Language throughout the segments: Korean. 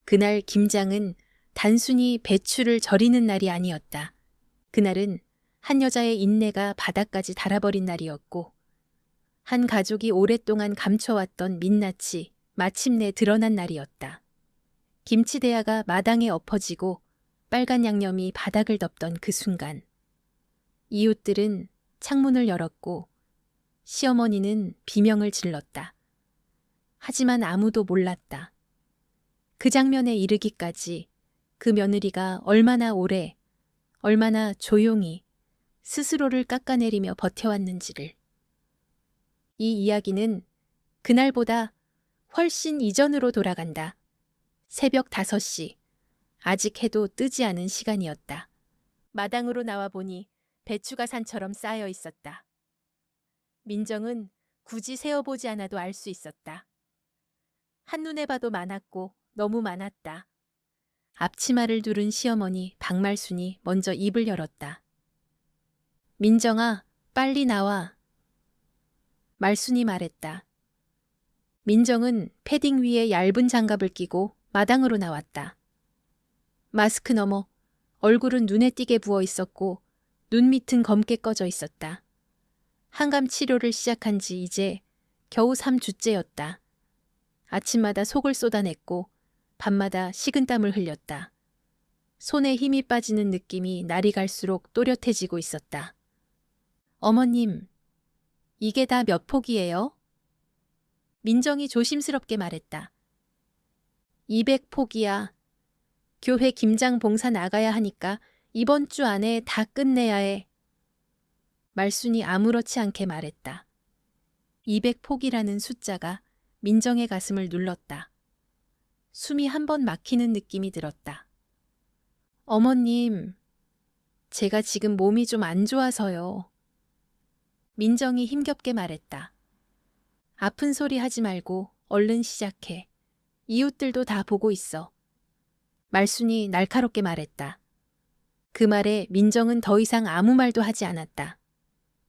그날 김장은 단순히 배추를 절이는 날이 아니었다. 그날은 한 여자의 인내가 바닥까지 달아버린 날이었고 한 가족이 오랫동안 감춰왔던 민낯이 마침내 드러난 날이었다. 김치대야가 마당에 엎어지고 빨간 양념이 바닥을 덮던 그 순간 이웃들은 창문을 열었고 시어머니는 비명을 질렀다. 하지만 아무도 몰랐다. 그 장면에 이르기까지 그 며느리가 얼마나 오래, 얼마나 조용히 스스로를 깎아내리며 버텨왔는지를. 이 이야기는 그날보다 훨씬 이전으로 돌아간다. 새벽 5시, 아직 해도 뜨지 않은 시간이었다. 마당으로 나와 보니 배추가 산처럼 쌓여 있었다. 민정은 굳이 세어보지 않아도 알 수 있었다. 한눈에 봐도 많았고 너무 많았다. 앞치마를 두른 시어머니 박말순이 먼저 입을 열었다. 민정아, 빨리 나와. 말순이 말했다. 민정은 패딩 위에 얇은 장갑을 끼고 마당으로 나왔다. 마스크 너머 얼굴은 눈에 띄게 부어 있었고 눈 밑은 검게 꺼져 있었다. 항암 치료를 시작한 지 이제 겨우 3주째였다. 아침마다 속을 쏟아냈고 밤마다 식은땀을 흘렸다. 손에 힘이 빠지는 느낌이 날이 갈수록 또렷해지고 있었다. 어머님, 이게 다 몇 폭이에요? 민정이 조심스럽게 말했다. 200폭이야. 교회 김장 봉사 나가야 하니까 이번 주 안에 다 끝내야 해. 말순이 아무렇지 않게 말했다. 200폭이라는 숫자가 민정의 가슴을 눌렀다. 숨이 한 번 막히는 느낌이 들었다. 어머님, 제가 지금 몸이 좀 안 좋아서요. 민정이 힘겹게 말했다. 아픈 소리 하지 말고 얼른 시작해. 이웃들도 다 보고 있어. 말순이 날카롭게 말했다. 그 말에 민정은 더 이상 아무 말도 하지 않았다.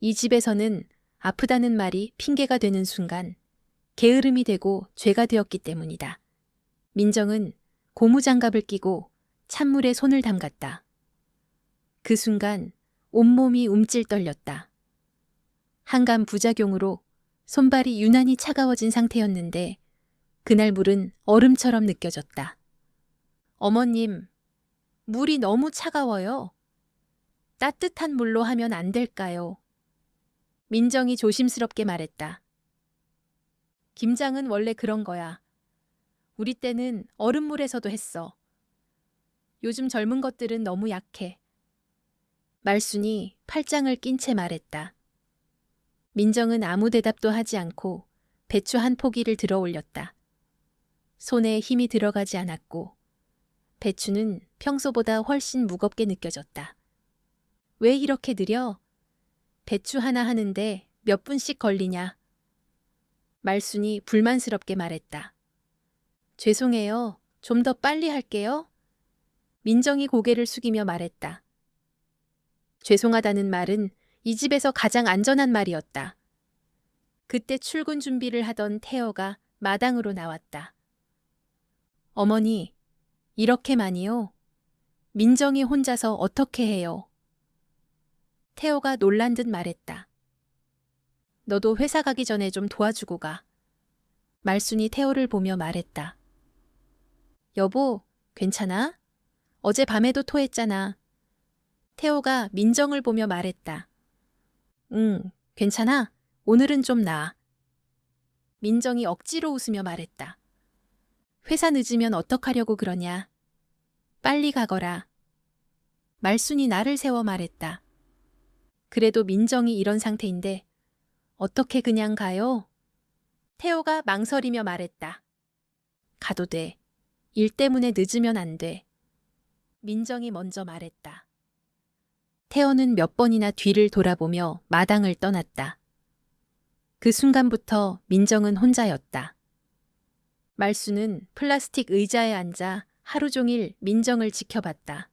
이 집에서는 아프다는 말이 핑계가 되는 순간 게으름이 되고 죄가 되었기 때문이다. 민정은 고무장갑을 끼고 찬물에 손을 담갔다. 그 순간 온몸이 움찔 떨렸다. 항암 부작용으로 손발이 유난히 차가워진 상태였는데 그날 물은 얼음처럼 느껴졌다. 어머님, 물이 너무 차가워요. 따뜻한 물로 하면 안 될까요? 민정이 조심스럽게 말했다. 김장은 원래 그런 거야. 우리 때는 얼음물에서도 했어. 요즘 젊은 것들은 너무 약해. 말순이 팔짱을 낀 채 말했다. 민정은 아무 대답도 하지 않고 배추 한 포기를 들어 올렸다. 손에 힘이 들어가지 않았고 배추는 평소보다 훨씬 무겁게 느껴졌다. 왜 이렇게 느려? 배추 하나 하는데 몇 분씩 걸리냐? 말순이 불만스럽게 말했다. 죄송해요. 좀 더 빨리 할게요. 민정이 고개를 숙이며 말했다. 죄송하다는 말은 이 집에서 가장 안전한 말이었다. 그때 출근 준비를 하던 태어가 마당으로 나왔다. 어머니, 이렇게 많이요? 민정이 혼자서 어떻게 해요? 태호가 놀란 듯 말했다. 너도 회사 가기 전에 좀 도와주고 가. 말순이 태호를 보며 말했다. 여보, 괜찮아? 어제 밤에도 토했잖아. 태호가 민정을 보며 말했다. 응, 괜찮아. 오늘은 좀 나아. 민정이 억지로 웃으며 말했다. 회사 늦으면 어떡하려고 그러냐. 빨리 가거라. 말순이 나를 세워 말했다. 그래도 민정이 이런 상태인데 어떻게 그냥 가요? 태호가 망설이며 말했다. 가도 돼. 일 때문에 늦으면 안 돼. 민정이 먼저 말했다. 태호는 몇 번이나 뒤를 돌아보며 마당을 떠났다. 그 순간부터 민정은 혼자였다. 말순은 플라스틱 의자에 앉아 하루 종일 민정을 지켜봤다.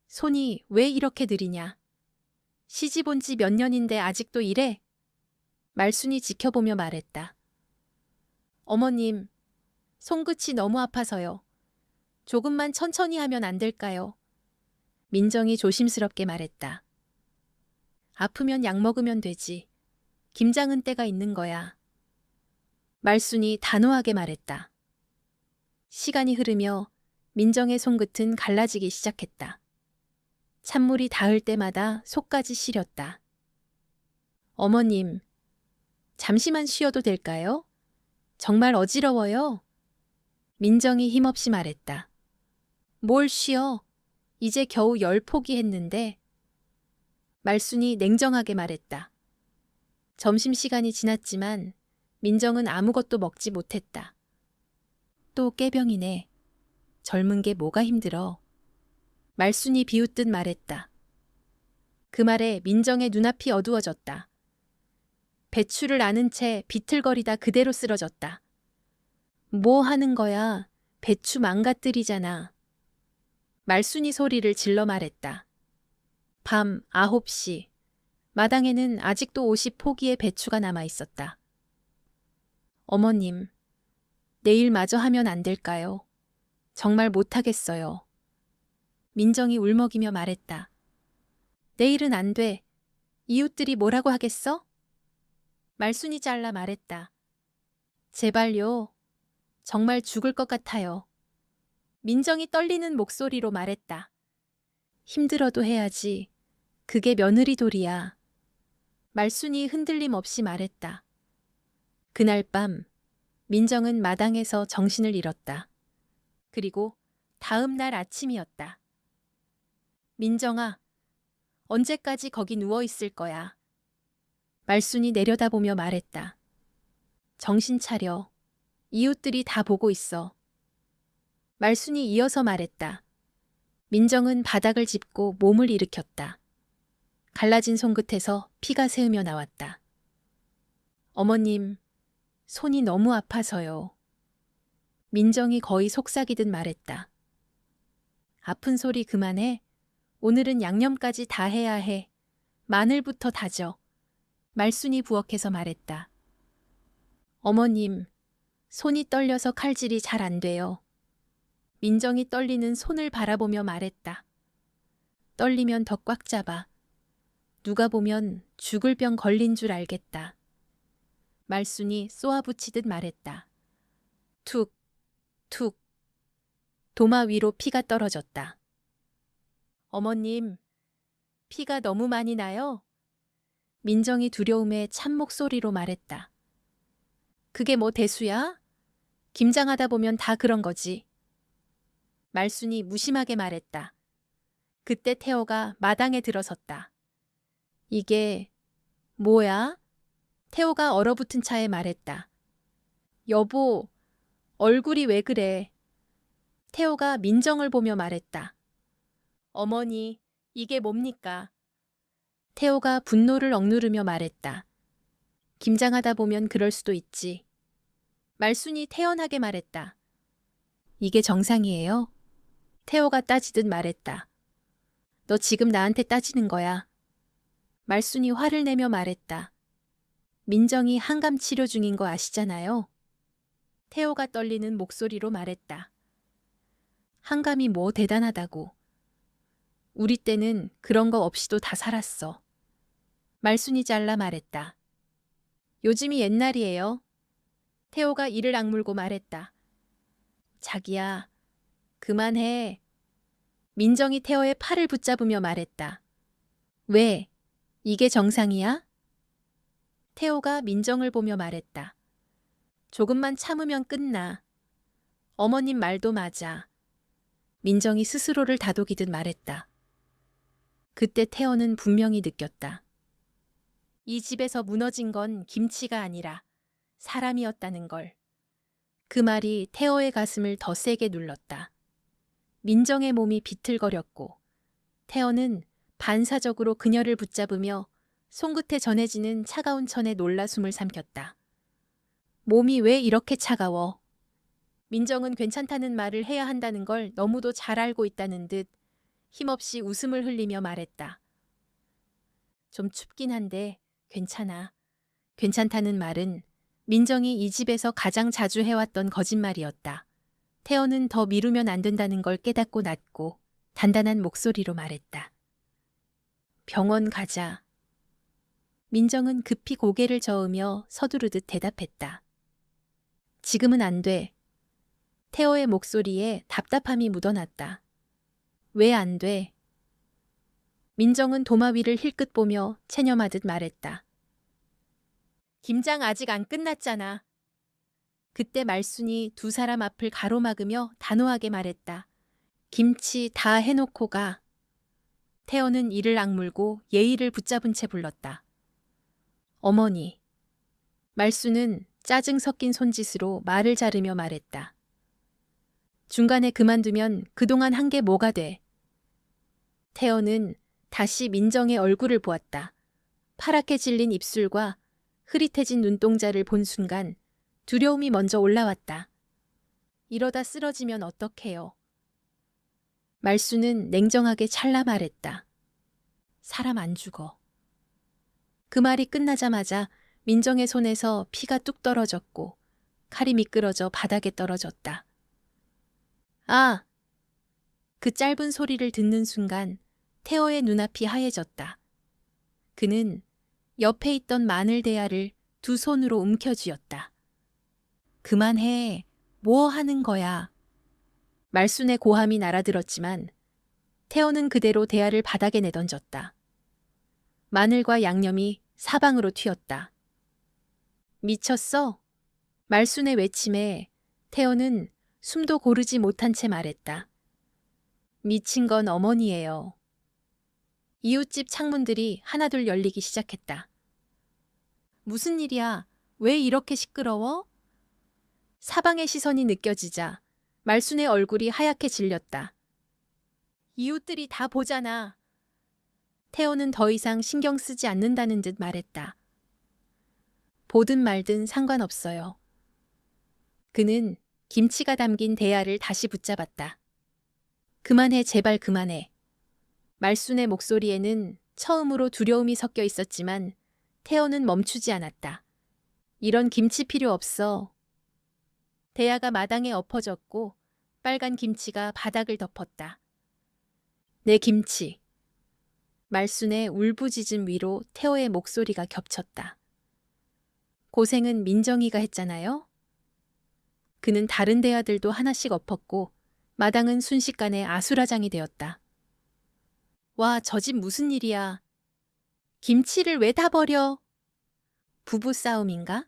손이 왜 이렇게 느리냐? 시집 온 지 몇 년인데 아직도 이래? 말순이 지켜보며 말했다. 어머님, 손끝이 너무 아파서요. 조금만 천천히 하면 안 될까요? 민정이 조심스럽게 말했다. 아프면 약 먹으면 되지. 김장은 때가 있는 거야. 말순이 단호하게 말했다. 시간이 흐르며 민정의 손끝은 갈라지기 시작했다. 찬물이 닿을 때마다 속까지 시렸다. 어머님, 잠시만 쉬어도 될까요? 정말 어지러워요. 민정이 힘없이 말했다. 뭘 쉬어? 이제 겨우 10포기 했는데. 말순이 냉정하게 말했다. 점심시간이 지났지만 민정은 아무것도 먹지 못했다. 또 깨병이네. 젊은 게 뭐가 힘들어. 말순이 비웃듯 말했다. 그 말에 민정의 눈앞이 어두워졌다. 배추를 아는 채 비틀거리다 그대로 쓰러졌다. 뭐 하는 거야? 배추 망가뜨리잖아. 말순이 소리를 질러 말했다. 밤 9시. 마당에는 아직도 50포기의 배추가 남아 있었다. 어머님, 내일 마저 하면 안 될까요? 정말 못하겠어요. 민정이 울먹이며 말했다. 내일은 안 돼. 이웃들이 뭐라고 하겠어? 말순이 잘라 말했다. 제발요. 정말 죽을 것 같아요. 민정이 떨리는 목소리로 말했다. 힘들어도 해야지. 그게 며느리 도리야. 말순이 흔들림 없이 말했다. 그날 밤 민정은 마당에서 정신을 잃었다. 그리고 다음 날 아침이었다. 민정아, 언제까지 거기 누워 있을 거야? 말순이 내려다보며 말했다. 정신 차려. 이웃들이 다 보고 있어. 말순이 이어서 말했다. 민정은 바닥을 짚고 몸을 일으켰다. 갈라진 손끝에서 피가 새으며 나왔다. 어머님, 손이 너무 아파서요. 민정이 거의 속삭이듯 말했다. 아픈 소리 그만해. 오늘은 양념까지 다 해야 해. 마늘부터 다져. 말순이 부엌에서 말했다. 어머님, 손이 떨려서 칼질이 잘 안 돼요. 민정이 떨리는 손을 바라보며 말했다. 떨리면 더 꽉 잡아. 누가 보면 죽을 병 걸린 줄 알겠다. 말순이 쏘아붙이듯 말했다. 툭, 툭. 도마 위로 피가 떨어졌다. 어머님, 피가 너무 많이 나요? 민정이 두려움에 찬 목소리로 말했다. 그게 뭐 대수야? 김장하다 보면 다 그런 거지. 말순이 무심하게 말했다. 그때 태호가 마당에 들어섰다. 이게 뭐야? 태호가 얼어붙은 차에 말했다. 여보, 얼굴이 왜 그래? 태호가 민정을 보며 말했다. 어머니, 이게 뭡니까? 태호가 분노를 억누르며 말했다. 김장하다 보면 그럴 수도 있지. 말순이 태연하게 말했다. 이게 정상이에요? 태호가 따지듯 말했다. 너 지금 나한테 따지는 거야. 말순이 화를 내며 말했다. 민정이 한감 치료 중인 거 아시잖아요. 태호가 떨리는 목소리로 말했다. 한감이 뭐 대단하다고. 우리 때는 그런 거 없이도 다 살았어. 말순이 잘라 말했다. 요즘이 옛날이에요. 태호가 이를 악물고 말했다. 자기야, 그만해. 민정이 태호의 팔을 붙잡으며 말했다. 왜? 이게 정상이야? 태호가 민정을 보며 말했다. 조금만 참으면 끝나. 어머님 말도 맞아. 민정이 스스로를 다독이듯 말했다. 그때 태호는 분명히 느꼈다. 이 집에서 무너진 건 김치가 아니라 사람이었다는 걸. 그 말이 태호의 가슴을 더 세게 눌렀다. 민정의 몸이 비틀거렸고 태호는 반사적으로 그녀를 붙잡으며 손끝에 전해지는 차가운 천에 놀라 숨을 삼켰다. 몸이 왜 이렇게 차가워? 민정은 괜찮다는 말을 해야 한다는 걸 너무도 잘 알고 있다는 듯 힘없이 웃음을 흘리며 말했다. 좀 춥긴 한데 괜찮아. 괜찮다는 말은 민정이 이 집에서 가장 자주 해왔던 거짓말이었다. 태연은 더 미루면 안 된다는 걸 깨닫고 낮고 단단한 목소리로 말했다. 병원 가자. 민정은 급히 고개를 저으며 서두르듯 대답했다. 지금은 안 돼. 태호의 목소리에 답답함이 묻어났다. 왜 안 돼? 민정은 도마 위를 힐끗 보며 체념하듯 말했다. 김장 아직 안 끝났잖아. 그때 말순이 두 사람 앞을 가로막으며 단호하게 말했다. 김치 다 해놓고 가. 태호는 이를 악물고 예의를 붙잡은 채 불렀다. 어머니. 말순은 짜증 섞인 손짓으로 말을 자르며 말했다. 중간에 그만두면 그동안 한 게 뭐가 돼. 태호는 다시 민정의 얼굴을 보았다. 파랗게 질린 입술과 흐릿해진 눈동자를 본 순간 두려움이 먼저 올라왔다. 이러다 쓰러지면 어떡해요. 말순은 냉정하게 찰나 말했다. 사람 안 죽어. 그 말이 끝나자마자 민정의 손에서 피가 뚝 떨어졌고 칼이 미끄러져 바닥에 떨어졌다. 아! 그 짧은 소리를 듣는 순간 태호의 눈앞이 하얘졌다. 그는 옆에 있던 마늘 대야를 두 손으로 움켜쥐었다. 그만해. 뭐 하는 거야. 말순의 고함이 날아들었지만 태호는 그대로 대야를 바닥에 내던졌다. 마늘과 양념이 사방으로 튀었다. 미쳤어? 말순의 외침에 태호는 숨도 고르지 못한 채 말했다. 미친 건 어머니예요. 이웃집 창문들이 하나둘 열리기 시작했다. 무슨 일이야? 왜 이렇게 시끄러워? 사방의 시선이 느껴지자 말순의 얼굴이 하얗게 질렸다. 이웃들이 다 보잖아. 태호는 더 이상 신경 쓰지 않는다는 듯 말했다. 보든 말든 상관없어요. 그는 김치가 담긴 대야를 다시 붙잡았다. 그만해, 제발 그만해. 말순의 목소리에는 처음으로 두려움이 섞여 있었지만 태호는 멈추지 않았다. 이런 김치 필요 없어. 대야가 마당에 엎어졌고 빨간 김치가 바닥을 덮었다. 내 김치. 말순의 울부짖음 위로 태호의 목소리가 겹쳤다. 고생은 민정이가 했잖아요? 그는 다른 대야들도 하나씩 엎었고 마당은 순식간에 아수라장이 되었다. 와, 저 집 무슨 일이야. 김치를 왜 다 버려? 부부싸움인가?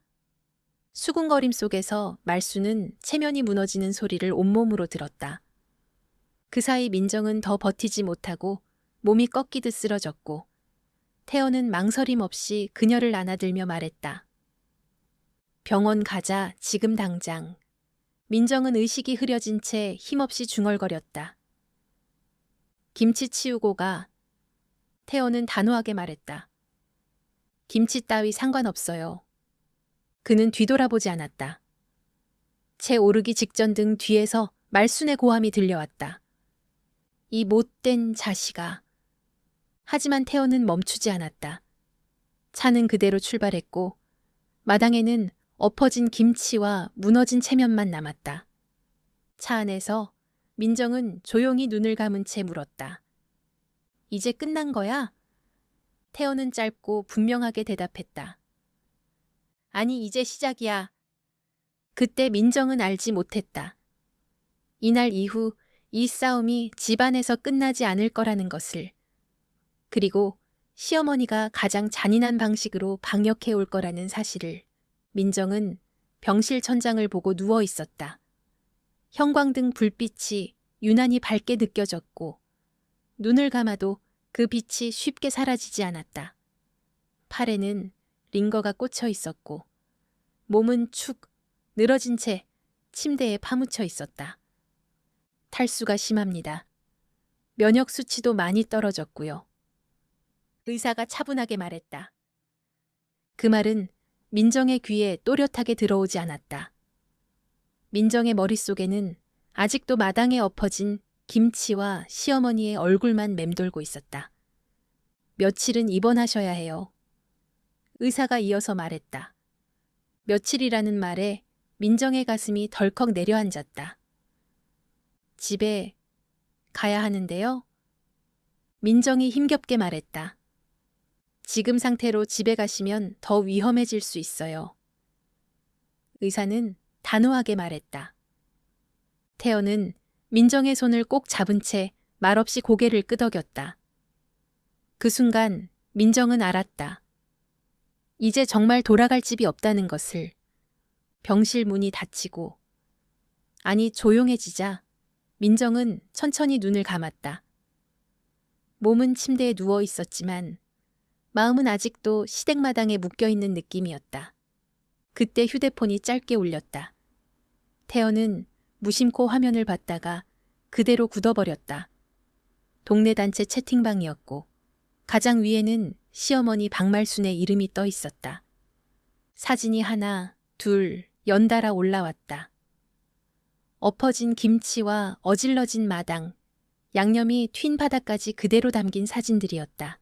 수군거림 속에서 말순은 체면이 무너지는 소리를 온몸으로 들었다. 그 사이 민정은 더 버티지 못하고 몸이 꺾이듯 쓰러졌고 태호는 망설임 없이 그녀를 안아들며 말했다. 병원 가자, 지금 당장. 민정은 의식이 흐려진 채 힘없이 중얼거렸다. 김치 치우고 가. 태호는 단호하게 말했다. 김치 따위 상관없어요. 그는 뒤돌아보지 않았다. 채 오르기 직전 등 뒤에서 말순의 고함이 들려왔다. 이 못된 자식아. 하지만 태호는 멈추지 않았다. 차는 그대로 출발했고 마당에는 엎어진 김치와 무너진 체면만 남았다. 차 안에서 민정은 조용히 눈을 감은 채 물었다. 이제 끝난 거야? 태호는 짧고 분명하게 대답했다. 아니, 이제 시작이야. 그때 민정은 알지 못했다. 이날 이후 이 싸움이 집안에서 끝나지 않을 거라는 것을, 그리고 시어머니가 가장 잔인한 방식으로 방역해 올 거라는 사실을. 민정은 병실 천장을 보고 누워 있었다. 형광등 불빛이 유난히 밝게 느껴졌고 눈을 감아도 그 빛이 쉽게 사라지지 않았다. 팔에는 링거가 꽂혀 있었고 몸은 축 늘어진 채 침대에 파묻혀 있었다. 탈수가 심합니다. 면역 수치도 많이 떨어졌고요. 의사가 차분하게 말했다. 그 말은 민정의 귀에 또렷하게 들어오지 않았다. 민정의 머릿속에는 아직도 마당에 엎어진 김치와 시어머니의 얼굴만 맴돌고 있었다. 며칠은 입원하셔야 해요. 의사가 이어서 말했다. 며칠이라는 말에 민정의 가슴이 덜컥 내려앉았다. 집에 가야 하는데요. 민정이 힘겹게 말했다. 지금 상태로 집에 가시면 더 위험해질 수 있어요. 의사는 단호하게 말했다. 태연은 민정의 손을 꼭 잡은 채 말없이 고개를 끄덕였다. 그 순간 민정은 알았다. 이제 정말 돌아갈 집이 없다는 것을. 병실 문이 닫히고, 아니 조용해지자 민정은 천천히 눈을 감았다. 몸은 침대에 누워 있었지만 마음은 아직도 시댁마당에 묶여있는 느낌이었다. 그때 휴대폰이 짧게 울렸다. 태연은 무심코 화면을 봤다가 그대로 굳어버렸다. 동네 단체 채팅방이었고 가장 위에는 시어머니 박말순의 이름이 떠 있었다. 사진이 하나, 둘, 연달아 올라왔다. 엎어진 김치와 어질러진 마당, 양념이 튄 바닥까지 그대로 담긴 사진들이었다.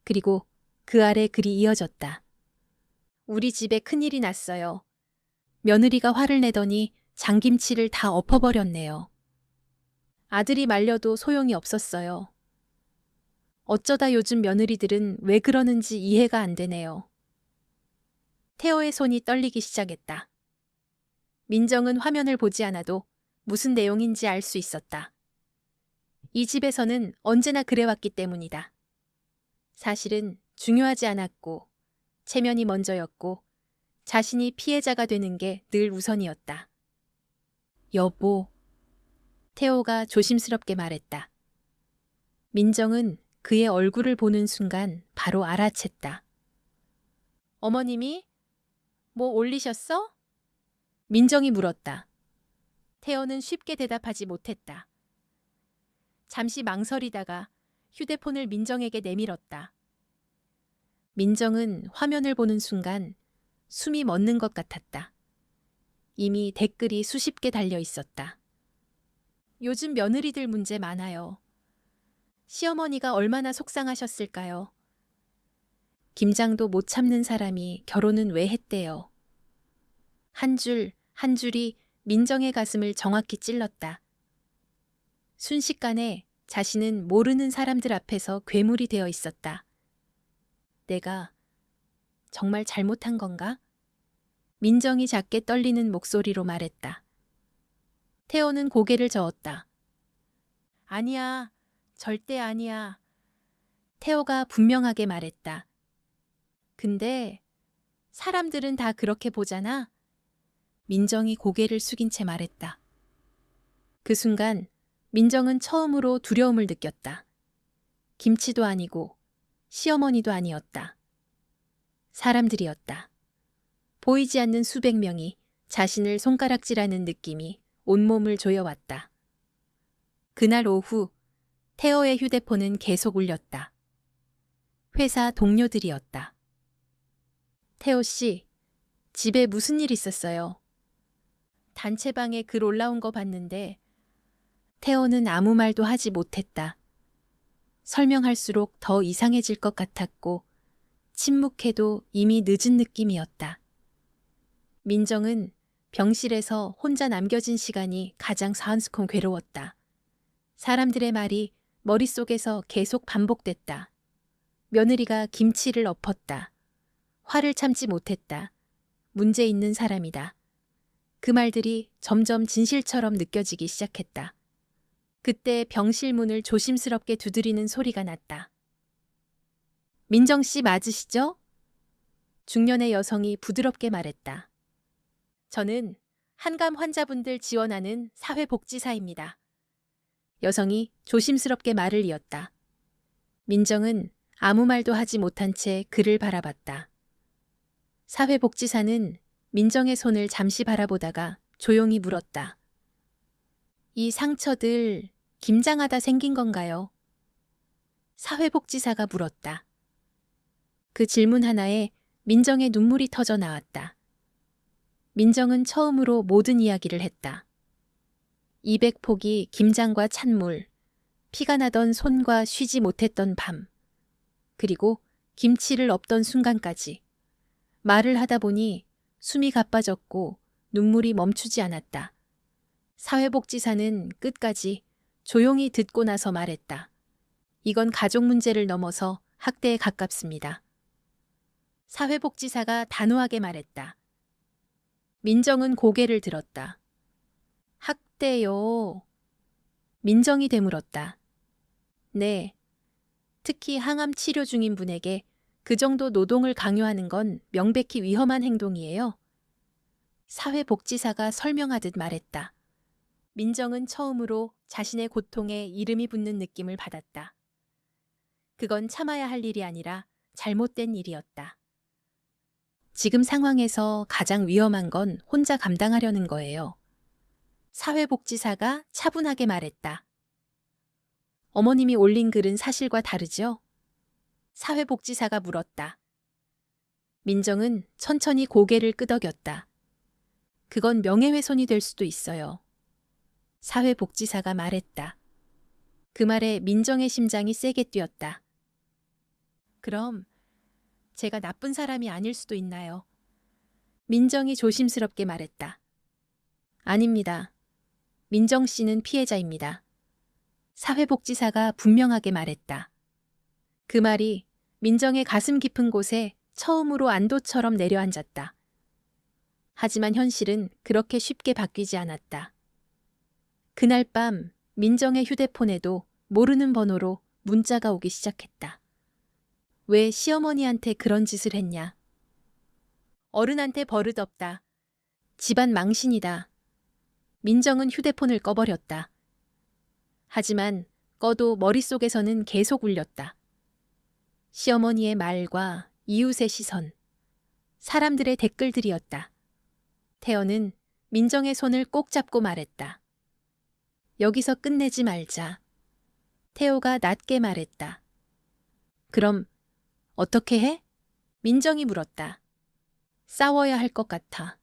그리고 그 아래 글이 이어졌다. 우리 집에 큰일이 났어요. 며느리가 화를 내더니 장김치를 다 엎어버렸네요. 아들이 말려도 소용이 없었어요. 어쩌다 요즘 며느리들은 왜 그러는지 이해가 안 되네요. 태호의 손이 떨리기 시작했다. 민정은 화면을 보지 않아도 무슨 내용인지 알 수 있었다. 이 집에서는 언제나 그래왔기 때문이다. 사실은 중요하지 않았고 체면이 먼저였고 자신이 피해자가 되는 게 늘 우선이었다. 여보, 태호가 조심스럽게 말했다. 민정은 그의 얼굴을 보는 순간 바로 알아챘다. 어머님이? 뭐 올리셨어? 민정이 물었다. 태호는 쉽게 대답하지 못했다. 잠시 망설이다가 휴대폰을 민정에게 내밀었다. 민정은 화면을 보는 순간 숨이 멎는 것 같았다. 이미 댓글이 수십 개 달려 있었다. 요즘 며느리들 문제 많아요. 시어머니가 얼마나 속상하셨을까요? 김장도 못 참는 사람이 결혼은 왜 했대요? 한 줄, 한 줄이 민정의 가슴을 정확히 찔렀다. 순식간에 자신은 모르는 사람들 앞에서 괴물이 되어 있었다. 내가 정말 잘못한 건가? 민정이 작게 떨리는 목소리로 말했다. 태호는 고개를 저었다. 아니야, 절대 아니야. 태호가 분명하게 말했다. 근데 사람들은 다 그렇게 보잖아. 민정이 고개를 숙인 채 말했다. 그 순간 민정은 처음으로 두려움을 느꼈다. 김치도 아니고 시어머니도 아니었다. 사람들이었다. 보이지 않는 수백 명이 자신을 손가락질하는 느낌이 온몸을 조여왔다. 그날 오후 태호의 휴대폰은 계속 울렸다. 회사 동료들이었다. 태호 씨, 집에 무슨 일 있었어요? 단체방에 글 올라온 거 봤는데 태호는 아무 말도 하지 못했다. 설명할수록 더 이상해질 것 같았고 침묵해도 이미 늦은 느낌이었다. 민정은 병실에서 혼자 남겨진 시간이 가장 사은스콩 괴로웠다. 사람들의 말이 머릿속에서 계속 반복됐다. 며느리가 김치를 엎었다. 화를 참지 못했다. 문제 있는 사람이다. 그 말들이 점점 진실처럼 느껴지기 시작했다. 그때 병실 문을 조심스럽게 두드리는 소리가 났다. 민정 씨 맞으시죠? 중년의 여성이 부드럽게 말했다. 저는 한감 환자분들 지원하는 사회복지사입니다. 여성이 조심스럽게 말을 이었다. 민정은 아무 말도 하지 못한 채 그를 바라봤다. 사회복지사는 민정의 손을 잠시 바라보다가 조용히 물었다. 이 상처들 김장하다 생긴 건가요? 사회복지사가 물었다. 그 질문 하나에 민정의 눈물이 터져 나왔다. 민정은 처음으로 모든 이야기를 했다. 200포기 김장과 찬물, 피가 나던 손과 쉬지 못했던 밤, 그리고 김치를 엎던 순간까지. 말을 하다 보니 숨이 가빠졌고 눈물이 멈추지 않았다. 사회복지사는 끝까지 조용히 듣고 나서 말했다. 이건 가족 문제를 넘어서 학대에 가깝습니다. 사회복지사가 단호하게 말했다. 민정은 고개를 들었다. 학대요. 민정이 되물었다. 네. 특히 항암 치료 중인 분에게 그 정도 노동을 강요하는 건 명백히 위험한 행동이에요. 사회복지사가 설명하듯 말했다. 민정은 처음으로 자신의 고통에 이름이 붙는 느낌을 받았다. 그건 참아야 할 일이 아니라 잘못된 일이었다. 지금 상황에서 가장 위험한 건 혼자 감당하려는 거예요. 사회복지사가 차분하게 말했다. 어머님이 올린 글은 사실과 다르죠? 사회복지사가 물었다. 민정은 천천히 고개를 끄덕였다. 그건 명예훼손이 될 수도 있어요. 사회복지사가 말했다. 그 말에 민정의 심장이 세게 뛰었다. 그럼 제가 나쁜 사람이 아닐 수도 있나요? 민정이 조심스럽게 말했다. 아닙니다. 민정 씨는 피해자입니다. 사회복지사가 분명하게 말했다. 그 말이 민정의 가슴 깊은 곳에 처음으로 안도처럼 내려앉았다. 하지만 현실은 그렇게 쉽게 바뀌지 않았다. 그날 밤 민정의 휴대폰에도 모르는 번호로 문자가 오기 시작했다. 왜 시어머니한테 그런 짓을 했냐? 어른한테 버릇없다. 집안 망신이다. 민정은 휴대폰을 꺼버렸다. 하지만 꺼도 머릿속에서는 계속 울렸다. 시어머니의 말과 이웃의 시선, 사람들의 댓글들이었다. 태연은 민정의 손을 꼭 잡고 말했다. 여기서 끝내지 말자. 태호가 낮게 말했다. 그럼 어떻게 해? 민정이 물었다. 싸워야 할 것 같아.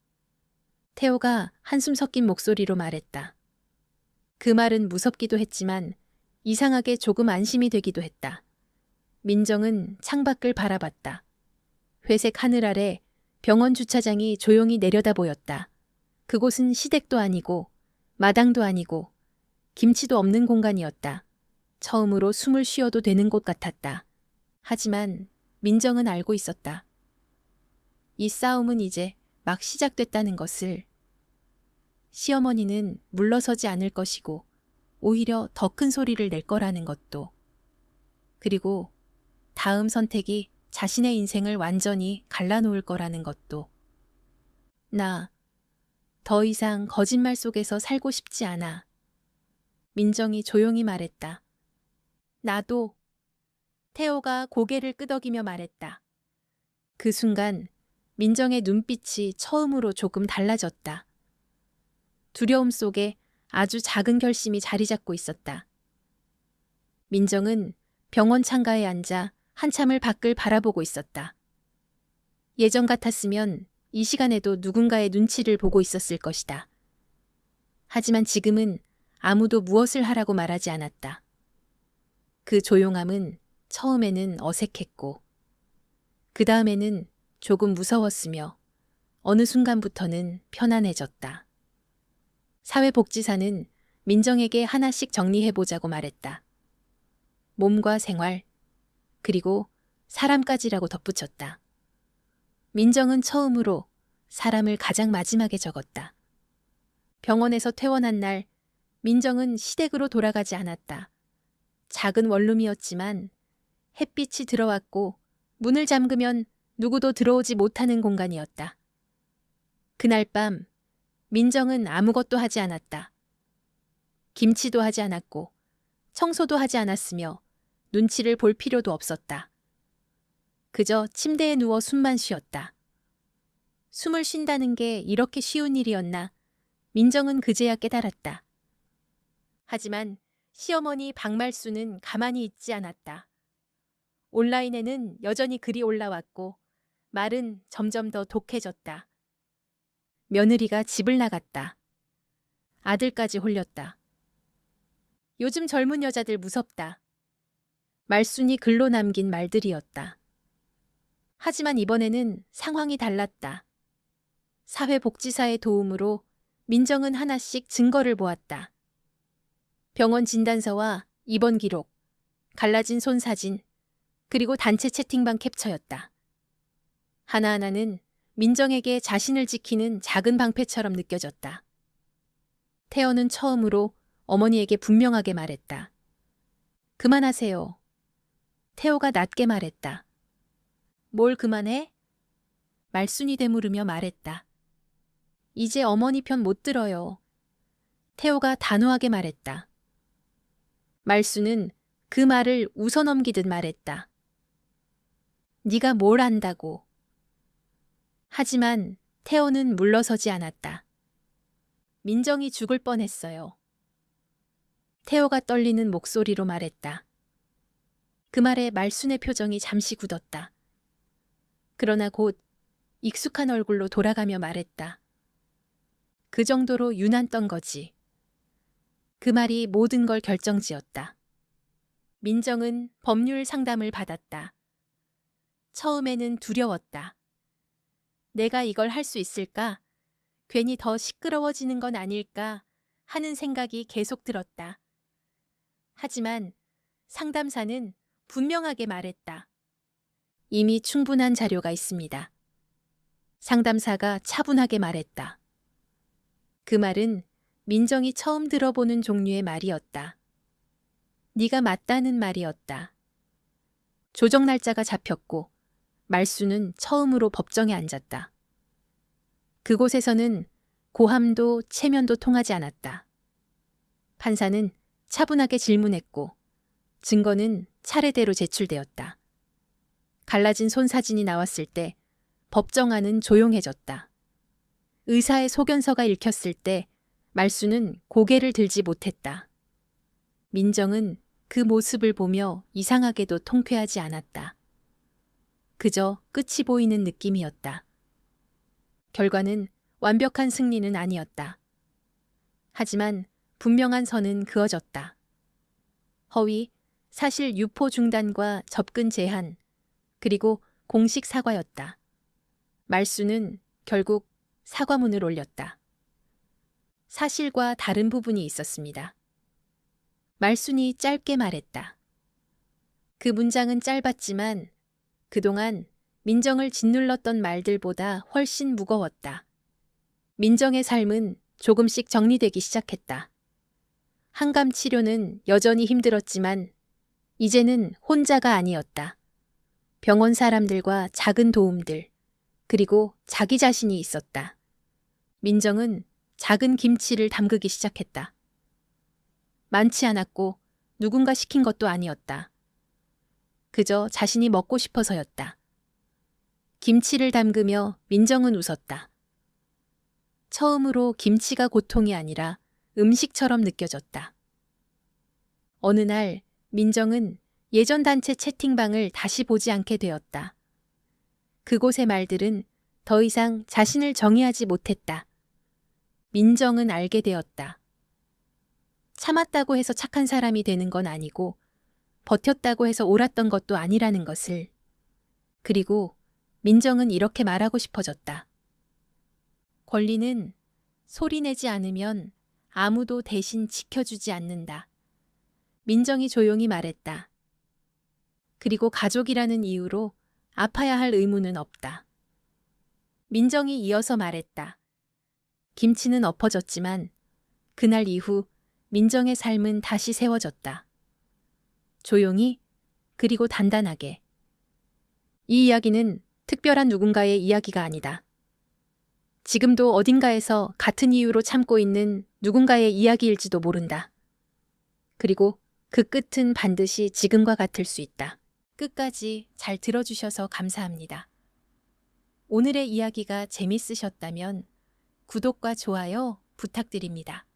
태호가 한숨 섞인 목소리로 말했다. 그 말은 무섭기도 했지만 이상하게 조금 안심이 되기도 했다. 민정은 창밖을 바라봤다. 회색 하늘 아래 병원 주차장이 조용히 내려다 보였다. 그곳은 시댁도 아니고 마당도 아니고 김치도 없는 공간이었다. 처음으로 숨을 쉬어도 되는 곳 같았다. 하지만 민정은 알고 있었다. 이 싸움은 이제 막 시작됐다는 것을. 시어머니는 물러서지 않을 것이고 오히려 더 큰 소리를 낼 거라는 것도. 그리고 다음 선택이 자신의 인생을 완전히 갈라놓을 거라는 것도. 나 더 이상 거짓말 속에서 살고 싶지 않아. 민정이 조용히 말했다. 나도. 태호가 고개를 끄덕이며 말했다. 그 순간 민정의 눈빛이 처음으로 조금 달라졌다. 두려움 속에 아주 작은 결심이 자리 잡고 있었다. 민정은 병원 창가에 앉아 한참을 밖을 바라보고 있었다. 예전 같았으면 이 시간에도 누군가의 눈치를 보고 있었을 것이다. 하지만 지금은 아무도 무엇을 하라고 말하지 않았다. 그 조용함은 처음에는 어색했고, 그 다음에는 조금 무서웠으며 어느 순간부터는 편안해졌다. 사회복지사는 민정에게 하나씩 정리해보자고 말했다. 몸과 생활, 그리고 사람까지라고 덧붙였다. 민정은 처음으로 사람을 가장 마지막에 적었다. 병원에서 퇴원한 날 민정은 시댁으로 돌아가지 않았다. 작은 원룸이었지만 햇빛이 들어왔고 문을 잠그면 누구도 들어오지 못하는 공간이었다. 그날 밤 민정은 아무것도 하지 않았다. 김치도 하지 않았고 청소도 하지 않았으며 눈치를 볼 필요도 없었다. 그저 침대에 누워 숨만 쉬었다. 숨을 쉰다는 게 이렇게 쉬운 일이었나 민정은 그제야 깨달았다. 하지만 시어머니 박말수는 가만히 있지 않았다. 온라인에는 여전히 글이 올라왔고 말은 점점 더 독해졌다. 며느리가 집을 나갔다. 아들까지 홀렸다. 요즘 젊은 여자들 무섭다. 말순이 글로 남긴 말들이었다. 하지만 이번에는 상황이 달랐다. 사회복지사의 도움으로 민정은 하나씩 증거를 보았다. 병원 진단서와 입원 기록, 갈라진 손 사진, 그리고 단체 채팅방 캡처였다. 하나하나는 민정에게 자신을 지키는 작은 방패처럼 느껴졌다. 태연은 처음으로 어머니에게 분명하게 말했다. 그만하세요. 태호가 낮게 말했다. 뭘 그만해? 말순이 되물으며 말했다. 이제 어머니 편 못 들어요. 태호가 단호하게 말했다. 말순은 그 말을 웃어넘기듯 말했다. 네가 뭘 안다고. 하지만 태호는 물러서지 않았다. 민정이 죽을 뻔했어요. 태호가 떨리는 목소리로 말했다. 그 말에 말순의 표정이 잠시 굳었다. 그러나 곧 익숙한 얼굴로 돌아가며 말했다. 그 정도로 유난떤 거지. 그 말이 모든 걸 결정지었다. 민정은 법률 상담을 받았다. 처음에는 두려웠다. 내가 이걸 할 수 있을까? 괜히 더 시끄러워지는 건 아닐까 하는 생각이 계속 들었다. 하지만 상담사는 분명하게 말했다. 이미 충분한 자료가 있습니다. 상담사가 차분하게 말했다. 그 말은 민정이 처음 들어보는 종류의 말이었다. 네가 맞다는 말이었다. 조정 날짜가 잡혔고 말수는 처음으로 법정에 앉았다. 그곳에서는 고함도 체면도 통하지 않았다. 판사는 차분하게 질문했고 증거는 차례대로 제출되었다. 갈라진 손 사진이 나왔을 때 법정안은 조용해졌다. 의사의 소견서가 읽혔을 때 말수는 고개를 들지 못했다. 민정은 그 모습을 보며 이상하게도 통쾌하지 않았다. 그저 끝이 보이는 느낌이었다. 결과는 완벽한 승리는 아니었다. 하지만 분명한 선은 그어졌다. 허위, 사실 유포 중단과 접근 제한, 그리고 공식 사과였다. 말수는 결국 사과문을 올렸다. 사실과 다른 부분이 있었습니다. 말순이 짧게 말했다. 그 문장은 짧았지만 그동안 민정을 짓눌렀던 말들보다 훨씬 무거웠다. 민정의 삶은 조금씩 정리되기 시작했다. 항암 치료는 여전히 힘들었지만 이제는 혼자가 아니었다. 병원 사람들과 작은 도움들, 그리고 자기 자신이 있었다. 민정은 작은 김치를 담그기 시작했다. 많지 않았고 누군가 시킨 것도 아니었다. 그저 자신이 먹고 싶어서였다. 김치를 담그며 민정은 웃었다. 처음으로 김치가 고통이 아니라 음식처럼 느껴졌다. 어느 날 민정은 예전 단체 채팅방을 다시 보지 않게 되었다. 그곳의 말들은 더 이상 자신을 정의하지 못했다. 민정은 알게 되었다. 참았다고 해서 착한 사람이 되는 건 아니고 버텼다고 해서 옳았던 것도 아니라는 것을. 그리고 민정은 이렇게 말하고 싶어졌다. 권리는 소리내지 않으면 아무도 대신 지켜주지 않는다. 민정이 조용히 말했다. 그리고 가족이라는 이유로 아파야 할 의무는 없다. 민정이 이어서 말했다. 김치는 엎어졌지만 그날 이후 민정의 삶은 다시 세워졌다. 조용히, 그리고 단단하게. 이 이야기는 특별한 누군가의 이야기가 아니다. 지금도 어딘가에서 같은 이유로 참고 있는 누군가의 이야기일지도 모른다. 그리고 그 끝은 반드시 지금과 같을 수 있다. 끝까지 잘 들어주셔서 감사합니다. 오늘의 이야기가 재밌으셨다면 구독과 좋아요 부탁드립니다.